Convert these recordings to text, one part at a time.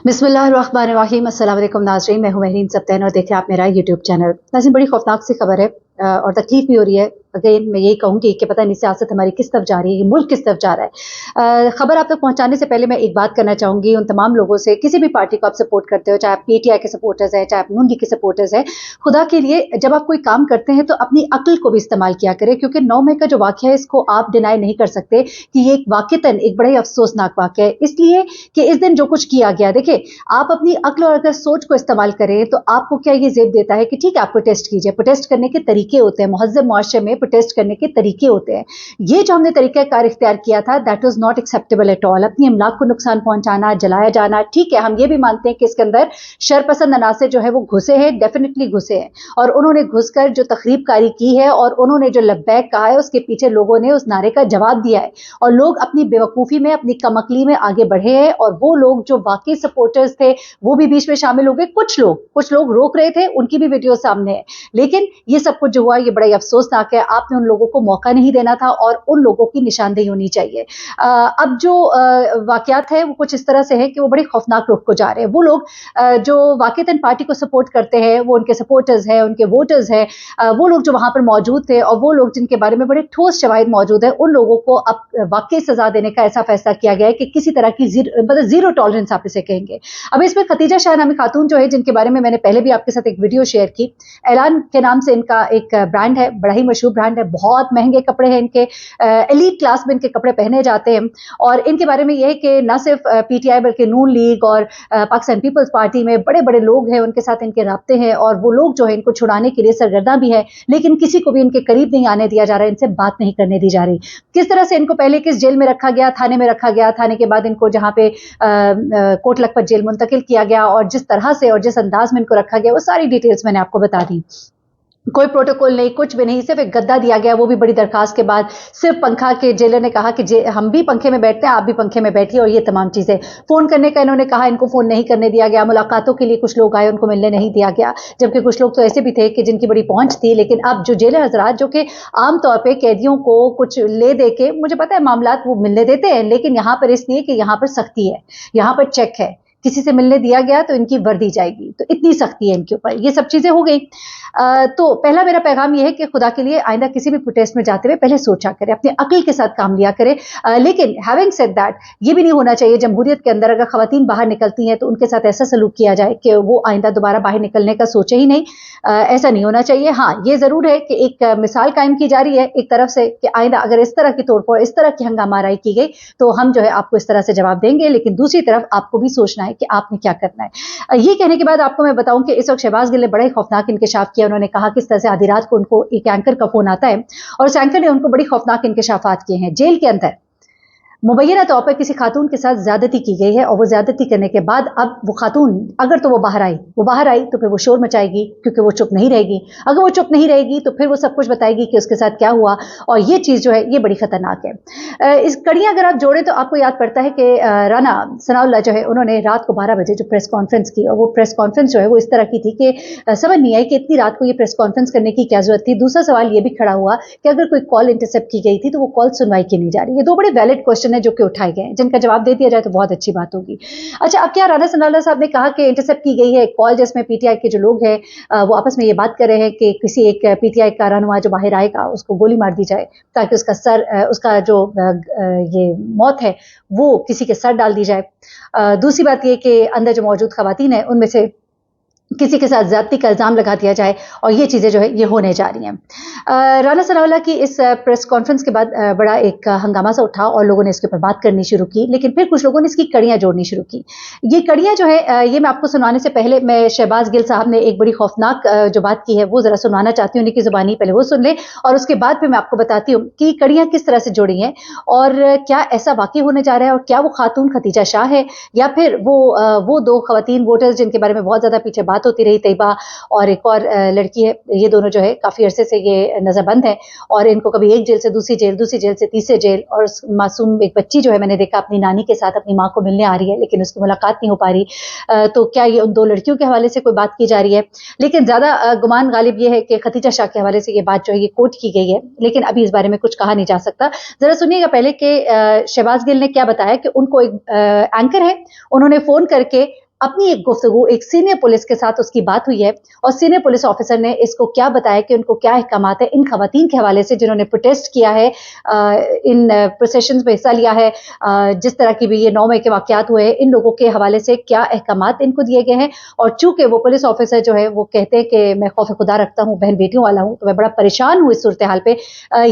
बिस्मिल्लाहिर्रहमानिर्रहीम। अस्सलाम वालेकुम नाज़रीन, मैं हूं महरीन सबतैन और देख रहे हैं आप मेरा यूट्यूब चैनल। नाज़रीन, बड़ी खौफनाक सी खबर है और तकलीफ भी हो रही है। अगेन मैं यही कहूँगी कि पता नहीं सियासत हमारी किस तरफ जा रही है, मुल्क किस तरफ जा रहा है। खबर आप तक पहुँचाने से पहले मैं एक बात करना चाहूँगी उन तमाम लोगों से, किसी भी पार्टी को आप सपोर्ट करते हो, चाहे आप पीटीआई के सपोर्टर्स हैं, चाहे आप नून लीग के सपोर्टर्स हैं, खुदा के लिए जब आप कोई काम करते हैं तो अपनी अक्ल को भी इस्तेमाल किया करें, क्योंकि 9 मई का जो वाक़या है इसको आप डिनाई नहीं कर सकते कि ये एक वाक़ितन एक बड़ा ही अफसोसनाक वाक़या है। इसलिए कि इस दिन जो कुछ किया गया, देखिए आप अपनी अक्ल और अगर सोच को इस्तेमाल करें तो आपको क्या ये ज़ेब देता है कि ठीक है आप प्रोटेस्ट कीजिए। प्रोटेस्ट करने के तरीके होते हैं, मुहज़्ज़ब मुआशरे में प्रोटेस्ट करने के तरीके होते हैं। ये जो हमने तरीक़ाकार इख्तियार किया था, that was not acceptable at all. अपनी अमलाक को नुकसान पहुंचाना, जलाया जाना, ठीक है हम ये भी मानते हैं कि इसके अंदर शरपसंद अनासर जो है वो घुसे हैं, डेफिनेटली घुसे हैं, और उन्होंने घुसकर जो तखरीबकारी की है और उन्होंने जो लब्बैक कहा है उसके पीछे लोगों ने उस नारे का जवाब दिया है और लोग अपनी बेवकूफ़ी में, अपनी कमअक्ली में आगे बढ़े हैं। और वो लोग जो वाकई सपोर्टर्स थे वो भी बीच में शामिल हो गए। कुछ लोग रोक रहे थे, उनकी भी वीडियो सामने है, लेकिन ये सब कुछ जो हुआ ये बड़ा ही अफसोसनाक है। आपने उन लोगों को मौका नहीं देना था और उन लोगों की निशानदेही होनी चाहिए। अब जो वाकयात है वो कुछ इस तरह से है कि वो बड़े खौफनाक रुख को जा रहे हैं। वो लोग जो वाकईतन पार्टी को सपोर्ट करते हैं, वो उनके सपोर्टर्स हैं, उनके वोटर्स हैं, वो लोग जो वहां पर मौजूद थे और वो लोग जिनके बारे में बड़े ठोस शवाहिद मौजूद है, उन लोगों को अब वाकई सजा देने का ऐसा फैसला किया गया है कि किसी तरह की जीरो टॉलरेंस आप इसे कहेंगे। अब इसमें खतीजा शाह नामी खातून जो है, जिनके बारे में मैंने पहले भी आपके साथ एक वीडियो शेयर की, ऐलान के नाम से इनका एक ब्रांड है, बड़ा ही मशहूर ब्रांड है, बहुत महंगे कपड़े हैं इनके, एलीट क्लास में इनके कपड़े पहने जाते हैं। और इनके बारे में यह है कि न सिर्फ पीटीआई बल्कि नून लीग और पाकिस्तान पीपल्स पार्टी में बड़े बड़े लोग हैं, उनके साथ इनके राब्ते हैं और वो लोग जो है इनको छुड़ाने के लिए सरगर्दा भी है, लेकिन किसी को भी इनके करीब नहीं आने दिया जा रहा है, इनसे बात नहीं करने दी जा रही। किस तरह से इनको पहले किस जेल में रखा गया, थाने में रखा गया, थाने के बाद इनको जहां पे कोट लखपत जेल मुंतकिल किया गया और जिस तरह से और जिस अंदाज में इनको रखा गया वो सारी डिटेल्स मैंने आपको बता दी। कोई प्रोटोकॉल नहीं, कुछ भी नहीं, सिर्फ एक गद्दा दिया गया, वो भी बड़ी दरखास्त के बाद, सिर्फ पंखा के जेलर ने कहा कि हम भी पंखे में बैठते हैं, आप भी पंखे में बैठिए, और ये तमाम चीजें। फोन करने का इन्होंने कहा, इनको फोन नहीं करने दिया गया। मुलाकातों के लिए कुछ लोग आए, उनको मिलने नहीं दिया गया, जबकि कुछ लोग तो ऐसे भी थे कि जिनकी बड़ी पहुंच थी। लेकिन अब जो जेलर हजरात जो कि आमतौर पर कैदियों को कुछ ले दे के, मुझे पता है मामलात वो मिलने देते हैं, लेकिन यहाँ पर इसलिए कि यहाँ पर सख्ती है, यहाँ पर चेक है, किसी से मिलने दिया गया तो इनकी वर्दी जाएगी, तो इतनी सख्ती है इनके ऊपर। ये सब चीजें हो गई। तो पहला मेरा पैगाम यह है कि खुदा के लिए आइंदा किसी भी प्रोटेस्ट में जाते हुए पहले सोचा करें, अपनी अक्ल के साथ काम लिया करें। लेकिन हैविंग सेड दैट, ये भी नहीं होना चाहिए जमहूरियत के अंदर अगर खवातीन बाहर निकलती हैं तो उनके साथ ऐसा सलूक किया जाए कि वो आइंदा दोबारा बाहर निकलने का सोचे ही नहीं। ऐसा नहीं होना चाहिए। हाँ, ये जरूर है कि एक मिसाल कायम की जा रही है एक तरफ से कि आइंदा अगर इस तरह की तोड़फोड़, इस तरह की हंगामाराई की गई तो हम जो है आपको इस तरह से जवाब देंगे, लेकिन दूसरी तरफ आपको भी सोचना है कि आपने क्या करना है। ये कहने के बाद आपको मैं बताऊं कि इस वक्त शहबाज गिल ने बड़ा ही खौफनाक इंकशाफ किया। उन्होंने कहा किस तरह से आधी रात को उनको एक एंकर का फोन आता है और उस एंकर ने उनको बड़ी खौफनाक इंकशाफात किए हैं। जेल के अंदर मुबैना तौर पर किसी खातून के साथ ज्यादती की गई है और वो ज्यादती करने के बाद अब वो खातून अगर तो वो बाहर आई तो फिर वो शोर मचाएगी, क्योंकि वो चुप नहीं रहेगी। अगर वो चुप नहीं रहेगी तो फिर वो सब कुछ बताएगी कि उसके साथ क्या हुआ, और ये चीज जो है ये बड़ी खतरनाक है। इस कड़ियां अगर आप जोड़े तो आपको याद पड़ता है कि राना सनाउल्लाह जो है उन्होंने रात को 12 बजे जो प्रेस कॉन्फ्रेंस की, और वो प्रेस कॉन्फ्रेंस जो है वो इस तरह की थी कि समझ नहीं आई कि इतनी रात को ये प्रेस कॉन्फ्रेंस करने की क्या जरूरत थी। दूसरा सवाल ये भी खड़ा हुआ कि अगर कोई कॉल इंटरसेप्ट की गई थी तो वो कॉल सुनवाई की नहीं जा रही। ये दो बड़े वैलिड क्वेश्चन है जो कि उठाए गए हैं, जिनका जवाब दे दिया जाए तो बहुत अच्छी बात होगी। अच्छा, अब क्या राना सनाउल्लाह साहब ने कहा कि इंटरसेप्ट की गई है कॉल, जिसमें पीटीआई के जो लोग हैं वो आपस में ये बात कर रहे हैं कि किसी एक पीटीआई का रहनुमा जो बाहर आएगा उसको गोली मार दी जाए ताकि उसका जो ये मौत है वो किसी के सर डाल दी जाए। दूसरी बात ये कि अंदर जो मौजूद खवातीन है उनमें से किसी के साथ ज्यादती का इल्जाम लगा दिया जाए, और ये चीजें जो है ये होने जा रही हैं। राना सनाउल्लाह की इस प्रेस कॉन्फ्रेंस के बाद बड़ा एक हंगामा सा उठा और लोगों ने इसके ऊपर बात करनी शुरू की, लेकिन फिर कुछ लोगों ने इसकी कड़ियां जोड़नी शुरू की। ये कड़ियां जो है ये मैं आपको सुनाने से पहले मैं शहबाज गिल साहब ने एक बड़ी खौफनाक जो बात की है वो जरा सुनाना चाहती हूँ, उनकी जुबानी पहले वो सुन ले और उसके बाद फिर मैं आपको बताती हूँ कि कड़ियां किस तरह से जोड़ी हैं और क्या ऐसा वाकई होने जा रहा है, और क्या वो खातून खतीजा शाह है या फिर वो दो खवातीन वोटर्स जिनके बारे में बहुत ज्यादा पीछे बात होती रही, तैयबा और एक और लड़की है, ये दोनों जो है काफी अरसे से ये नजरबंद है और इनको कभी एक जेल से दूसरी जेल से तीसरे जेल, और मासूम एक बच्ची जो है मैंने देखा अपनी नानी के साथ अपनी माँ को मिलने आ रही है लेकिन उसकी मुलाकात नहीं हो पा रही। तो क्या ये उन दो लड़कियों के हवाले से कोई बात की जा रही है? लेकिन ज्यादा गुमान गालिब ये है कि खतीजा शाह के हवाले से ये बात जो है ये कोट की गई है, लेकिन अभी इस बारे में कुछ कहा नहीं जा सकता। जरा सुनिएगा पहले कि शहबाज गिल ने क्या बताया कि उनको एक एंकर है, उन्होंने फोन करके अपनी एक गुफ्तगू एक सीनियर पुलिस के साथ उसकी बात हुई है और सीनियर पुलिस ऑफिसर ने इसको क्या बताया कि उनको क्या अहकामात है इन खवातीन के हवाले से जिन्होंने प्रोटेस्ट किया है, इन प्रोसेशंस में हिस्सा लिया है, जिस तरह की भी ये 9 मई के वाक़यात हुए हैं, इन लोगों के हवाले से क्या अहकामात इनको दिए गए हैं। और चूंकि वो पुलिस ऑफिसर जो है वो कहते हैं कि मैं खौफ खुदा रखता हूँ, बहन बेटियों वाला हूँ, तो मैं बड़ा परेशान हूँ इस सूरत हाल पे।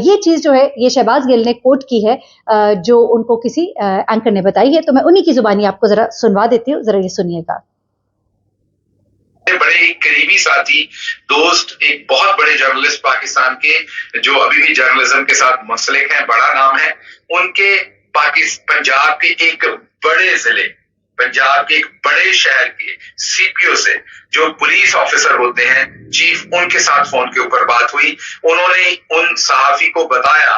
ये चीज़ जो है ये शहबाज गिल ने कोट की है, जो उनको किसी एंकर ने बताई है, तो मैं उन्हीं की जुबानी आपको जरा सुनवा देती हूँ, जरा ये सुनिएगा। बड़े ही करीबी साथी दोस्त, एक बहुत बड़े जर्नलिस्ट पाकिस्तान के जो अभी भी जर्नलिज्म के साथ मुंसलिक हैं, बड़ा नाम है उनके, पंजाब के एक बड़े जिले, पंजाब के एक बड़े शहर के सीपीओ से जो पुलिस ऑफिसर होते हैं, चीफ, उनके साथ फोन के ऊपर बात हुई। उन्होंने उन सहाफी को बताया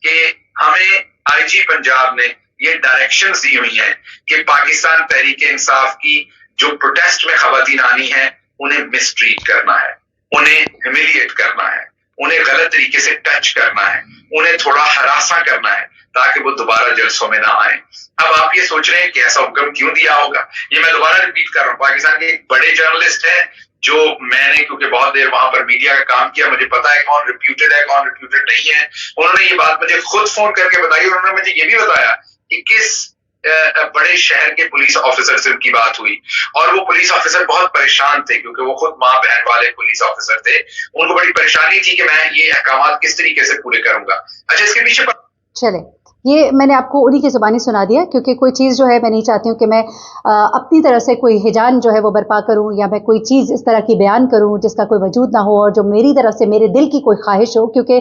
कि हमें आईजी पंजाब ने ये डायरेक्शंस दी हुई हैं कि पाकिस्तान तहरीक इंसाफ की जो प्रोटेस्ट में खवातीन आनी है उन्हें मिसट्रीट करना है, उन्हें ह्यूमिलिएट करना है, उन्हें गलत तरीके से टच करना है, उन्हें थोड़ा हरासा करना है ताकि वो दोबारा जलसों में ना आए। अब आप ये सोच रहे हैं कि ऐसा हुक्म क्यों दिया होगा? ये मैं दोबारा रिपीट कर रहा हूँ, पाकिस्तान के एक बड़े जर्नलिस्ट है जो मैंने क्योंकि बहुत देर वहां पर मीडिया का काम किया, मुझे पता है कौन रिप्यूटेड है कौन रिप्यूटेड नहीं है। उन्होंने ये बात मुझे खुद फोन करके बताई। उन्होंने मुझे ये भी बताया कि किस बड़े शहर के पुलिस ऑफिसर से उनकी बात हुई और वो पुलिस ऑफिसर बहुत परेशान थे क्योंकि वो खुद माँ बहन वाले पुलिस ऑफिसर थे। उनको बड़ी परेशानी थी कि मैं ये अहकामात किस तरीके से पूरे करूंगा। अच्छा, इसके पीछे चले, ये मैंने आपको उन्हीं की ज़ुबानी सुना दिया क्योंकि कोई चीज़ जो है मैं नहीं चाहती हूँ कि मैं अपनी तरफ से कोई हिजान जो है वो बर्पा करूँ या मैं कोई चीज़ इस तरह की बयान करूँ जिसका कोई वजूद ना हो और जो मेरी तरफ से मेरे दिल की कोई ख्वाहिश हो, क्योंकि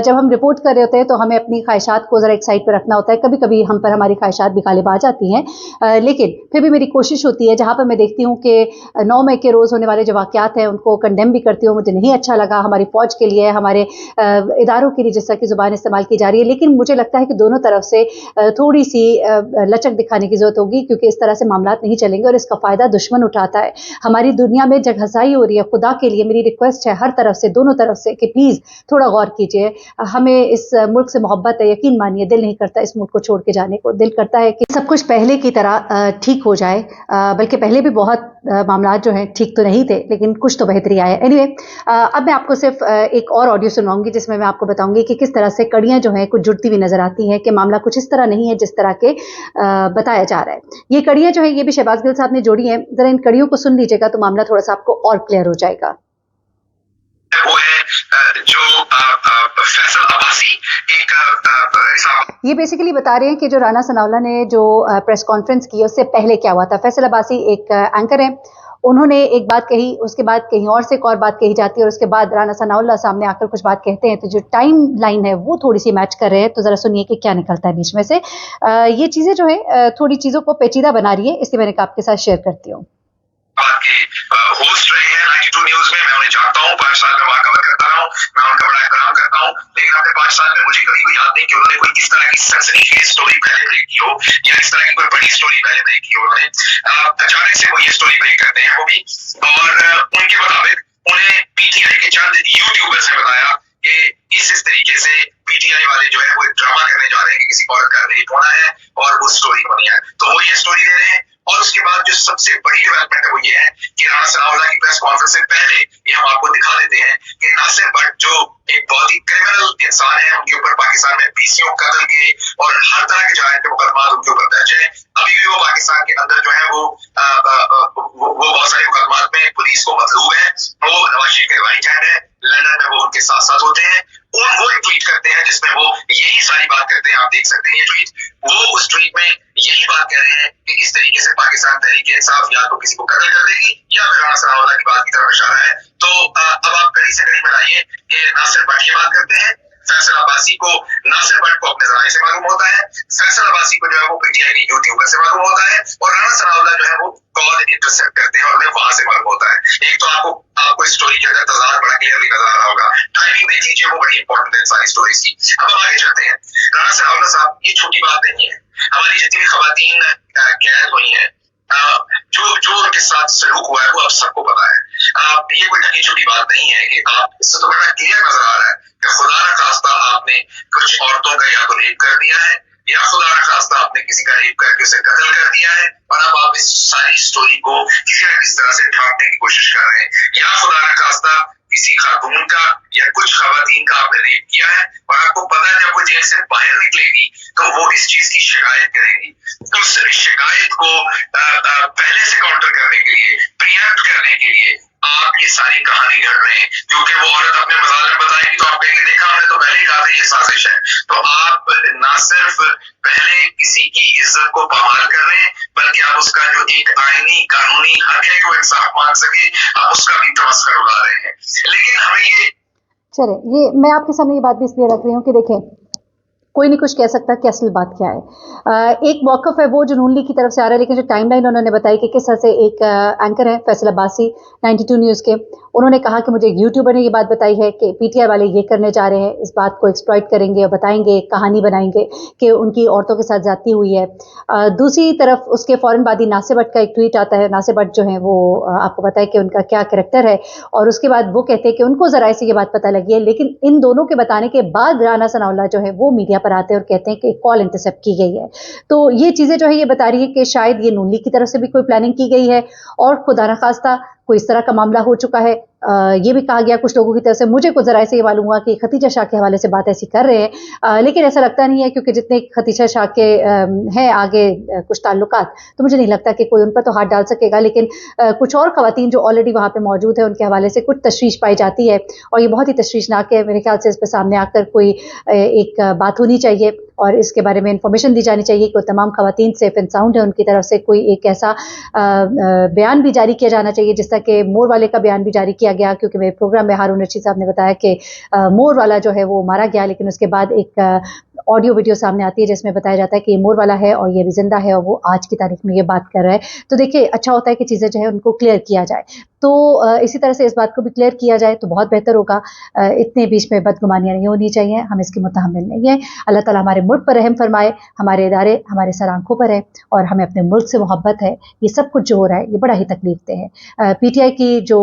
जब हम रिपोर्ट कर रहे होते हैं तो हमें अपनी ख्वाहिशात को ज़रा एक साइड पर रखना होता है। कभी कभी हम पर हमारी ख्वाहिशात भी गालिब आ जाती हैं, लेकिन फिर भी मेरी कोशिश होती है जहाँ पर मैं देखती हूँ कि 9 मई के रोज़ होने वाले जो वाक़यात हैं उनको कंडेम भी करती हूँ, मुझे नहीं अच्छा लगा हमारी फ़ौज के लिए, हमारे इदारों के लिए जिस तरह की ज़ुबान इस्तेमाल की जा रही है, लेकिन मुझे लगता है कि दोनों तरफ से थोड़ी सी लचक दिखाने की जरूरत होगी क्योंकि इस तरह से मामलात नहीं चलेंगे और इसका फायदा दुश्मन उठाता है। हमारी दुनिया में जगहसाई हो रही है, खुदा के लिए मेरी रिक्वेस्ट है हर तरफ से, दोनों तरफ से कि प्लीज थोड़ा गौर कीजिए। हमें इस मुल्क से मोहब्बत है, यकीन मानिए, दिल नहीं करता इस मुल्क को छोड़ के जाने को, दिल करता है कि सब कुछ पहले की तरह ठीक हो जाए, बल्कि पहले भी बहुत मामलात जो हैं ठीक तो नहीं थे लेकिन कुछ तो बेहतरी आया। एनीवे, अब मैं आपको सिर्फ एक और ऑडियो सुनवाऊंगी जिसमें मैं आपको बताऊंगी कि किस तरह से कड़ियां जो हैं कुछ जुड़ती हुई नजर आती हैं कि मामला कुछ इस तरह नहीं है जिस तरह के बताया जा रहा है। ये कड़ियां जो है ये भी शहबाज गिल साहब ने जोड़ी हैं, जरा इन कड़ियों को सुन लीजिएगा तो मामला थोड़ा सा आपको और क्लियर हो जाएगा। वो है जो फैसल अब्बासी ये बेसिकली बता रहे हैं कि जो राना सनाउल्लाह ने जो प्रेस कॉन्फ्रेंस की उससे पहले क्या हुआ था। फैसल अब्बासी एक एंकर है, उन्होंने एक बात कही, उसके बाद कहीं और से एक और बात कही जाती है और उसके बाद राना सनाउल्लाह सामने आकर कुछ बात कहते हैं, तो जो टाइम लाइन है वो थोड़ी सी मैच कर रहे हैं। तो जरा सुनिए कि क्या निकलता है बीच में से। ये चीजें जो है थोड़ी चीजों को पेचीदा बना रही है, इसलिए मैंने आपके साथ शेयर करती हूँ। होस्ट रहे हैं 92 न्यूज में, मैं उन्हें जानता हूँ, 5 साल में वहां कवर करता रहा हूँ, मैं उनका बड़ा एहतराम करता हूँ, लेकिन अपने 5 साल में मुझे कभी कोई याद नहीं कि उन्होंने कोई इस तरह की सनसनीखेज स्टोरी पहले ब्रेक की हो या इस तरह की कोई बड़ी स्टोरी पहले ब्रेक की हो। उन्होंने अचानक से वो ये स्टोरी ब्रेक करते हैं वो भी, और उनके मुताबिक उन्हें पीटीआई के चंद यूट्यूबर्स ने बताया कि इस तरीके से पीटीआई वाले जो है वो एक ड्रामा करने जा रहे हैं कि किसी औरत का रेप होना है और वो स्टोरी होनी है, तो वो ये स्टोरी दे रहे हैं। और उसके बाद जो सबसे बड़ी डेवलपमेंट है वो ये है कि राना सनाउल्लाह की प्रेस कॉन्फ्रेंस से पहले ये हम आपको दिखा देते हैं कि नासिर भट्ट जो एक बहुत ही क्रिमिनल इंसान है, उनके ऊपर पाकिस्तान में पीसीओ कत्ल के और हर तरह के जायज के मुकदमा उनके ऊपर दर्ज है। अभी भी वो पाकिस्तान के अंदर जो है वो बहुत सारे मुकदमा में पुलिस को मतलूब है। वो नवाज शरीफ के रिवाइज है, लंदन में वो उनके साथ साथ होते हैं। वो एक ट्वीट करते हैं जिसमें वो यही सारी बात करते हैं, आप देख सकते हैं ये ट्वीट। वो उस ट्वीट में यही बात कह रहे हैं कि इस तरीके से पाकिस्तान तहरीक इंसाफ या तो किसी को कत्ल कर देगी या फिर राना सनाउल्लाह की बात की तरफ इशारा है। तो अब आप कड़ी से कड़ी मिलाइए कि नासिर भट्ट ये बात करते हैं, फैसल अब्बासी को, नासिर भट्ट को अपने जराये से मालूम होता है, फैसल अब्बासी को जो है वो पीटीआई के यूट्यूबर से मालूम होता है, और राना सनाउल्लाह जो है वो कॉल इंटरसेप्ट करते हैं और उन्हें वहां से मालूम होता है। एक तो आपको स्टोरी के अंदर तजाद बड़ा क्लियरली नजर आ रहा होगा, टाइमिंग देख लीजिए, वो बड़ी इंपॉर्टेंट है सारी स्टोरीज की। अब हम आगे चलते हैं। राना सनाउल्लाह साहब, ये छोटी बात नहीं है, हमारी जितनी भी खवातीन कैद हुई हैं, जो उनके साथ सलूक हुआ है वो अब सबको पता है। ये कोई ढकी छुपी बात नहीं है कि आप, इससे तो बड़ा क्लियर नजर आ रहा है कि खुदा न खास्ता आपने कुछ औरतों का या तो रेप कर दिया है या खुदा न खास्ता आपने किसी का रेप करके उसे कत्ल कर दिया है और अब आप इस सारी स्टोरी को किसी न किसी तरह से ढांकने की कोशिश कर रहे हैं, या खुदा न खास्ता किसी खातून का या कुछ खवातीन का आपने रेप किया है और आपको पता है जब वो जेल से बाहर निकलेगी तो वो इस चीज की शिकायत करेगी। तो उस शिकायत को पहले से काउंटर करने के लिए, प्रिएम्प्ट करने के लिए आप ये सारी कहानी गढ़ रहे हैं, क्योंकि वो औरत अपने मजाल में बताएगी तो आप कहेंगे देखा हमने तो पहले ही कहा था ये साजिश है। तो आप ना सिर्फ पहले किसी की इज्जत को पामाल कर रहे हैं बल्कि आप उसका जो एक आईनी कानूनी हक है कि वो इंसाफ मांग सके, आप उसका भी तमस्कर उड़ा रहे हैं। लेकिन हमें ये चले ये मैं आपके सामने ये बात भी इसलिए रख रही हूँ कि देखें कोई नहीं कुछ कह सकता कि असल बात क्या है। एक मौक़िफ़ है वो जो नून लीग की तरफ से आ रहा है, लेकिन जो टाइमलाइन उन्होंने बताई कि किस तरह से एक एंकर है फैसल अब्बासी 92 न्यूज़ के, उन्होंने कहा कि मुझे एक यूट्यूबर ने ये बात बताई है कि पीटीआई वाले ये करने जा रहे हैं, इस बात को एक्सप्लॉइट करेंगे और बताएंगे, कहानी बनाएंगे कि उनकी औरतों के साथ ज़्यादती हुई है। दूसरी तरफ उसके फ़ौरन बाद ही नासिर भट्ट का एक ट्वीट आता है। नासिर भट्ट जो है वो आपको पता है कि उनका क्या करैक्टर है, और उसके बाद वो कहते हैं कि उनको ज़राए से ये बात पता लगी है, लेकिन इन दोनों के बताने के बाद राना सनाउल्लाह जो है वो मीडिया पर आते हैं और कहते हैं कि कॉल इंटरसेप्ट की गई है। तो ये चीज़ें जो है ये बता रही है कि शायद ये नून लीग की तरफ से भी कोई प्लानिंग की गई है और खुदा न खास्ता कोई इस तरह का मामला हो चुका है। ये भी कहा गया कुछ लोगों की तरफ से, मुझे कुछ ज़राए से ये मालूम हुआ कि खतीजा शाह के हवाले से बात ऐसी कर रहे हैं, लेकिन ऐसा लगता नहीं है क्योंकि जितने खतीजा शाह के हैं आगे कुछ ताल्लुकात, तो मुझे नहीं लगता कि कोई उन पर तो हाथ डाल सकेगा। लेकिन कुछ और ख़वातीन जो ऑलरेडी वहाँ पे मौजूद है उनके हवाले से कुछ तशवीश पाई जाती है और ये बहुत ही तशवीशनाक है। मेरे ख्याल से इस पर सामने आकर कोई एक बात होनी चाहिए और इसके बारे में इंफॉर्मेशन दी जानी चाहिए कि तमाम ख़वातीन सेफ एंड साउंड है, उनकी तरफ से कोई एक ऐसा बयान भी जारी किया जाना चाहिए जिस तरह के मोर वाले का बयान भी जारी किया गया, क्योंकि मेरे प्रोग्राम में हारून रशीद साहब ने बताया कि मोर वाला जो है वो मारा गया, लेकिन उसके बाद एक ऑडियो वीडियो सामने आती है जिसमें बताया जाता है कि ये मोर वाला है और ये भी जिंदा है और वो आज की तारीख में ये बात कर रहा है। तो देखिए अच्छा होता है कि चीज़ें जो है उनको क्लियर किया जाए, तो इसी तरह से इस बात को भी क्लियर किया जाए तो बहुत बेहतर होगा। इतने बीच में बदगुमानियाँ नहीं होनी चाहिए, हम इसकी मुतहम्मिल नहीं है। अल्लाह ताला हमारे मुल्क पर रहम फरमाए, हमारे इदारे हमारे सर आंखों पर है और हमें अपने मुल्क से मोहब्बत है। ये सब कुछ जो हो रहा है ये बड़ा ही तकलीफ दे है। पीटीआई की जो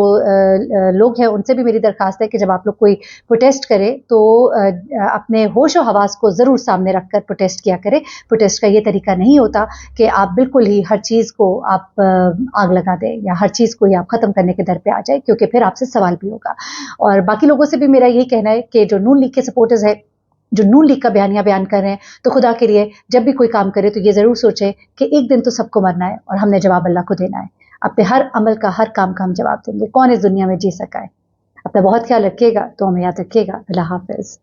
लोग हैं उनसे भी मेरी दरख्वास्त है कि जब आप लोग कोई प्रोटेस्ट करें तो अपने होश व हवास को ज़रूर सामने रख कर प्रोटेस्ट किया करें। प्रोटेस्ट का ये तरीका नहीं होता कि आप बिल्कुल ही हर चीज़ को आप आग लगा दें या हर चीज़ को ही आप ख़त्म करने के दर पे आ जाए, क्योंकि फिर आपसे सवाल भी होगा। और बाकी लोगों से भी मेरा यही कहना है कि जो नून लीग के सपोर्टर्स है, जो नून लीग का बयानिया बयान कर रहे हैं, तो खुदा के लिए जब भी कोई काम करे तो ये ज़रूर सोचे कि एक दिन तो सबको मरना है और हमने जवाब अल्लाह को देना है। अपने हर अमल का, हर काम का हम जवाब देंगे। कौन इस दुनिया में जी सका है? अपना बहुत ख्याल रखिएगा, तो हमें याद रखिएगा। अल्लाह हाफ़िज़।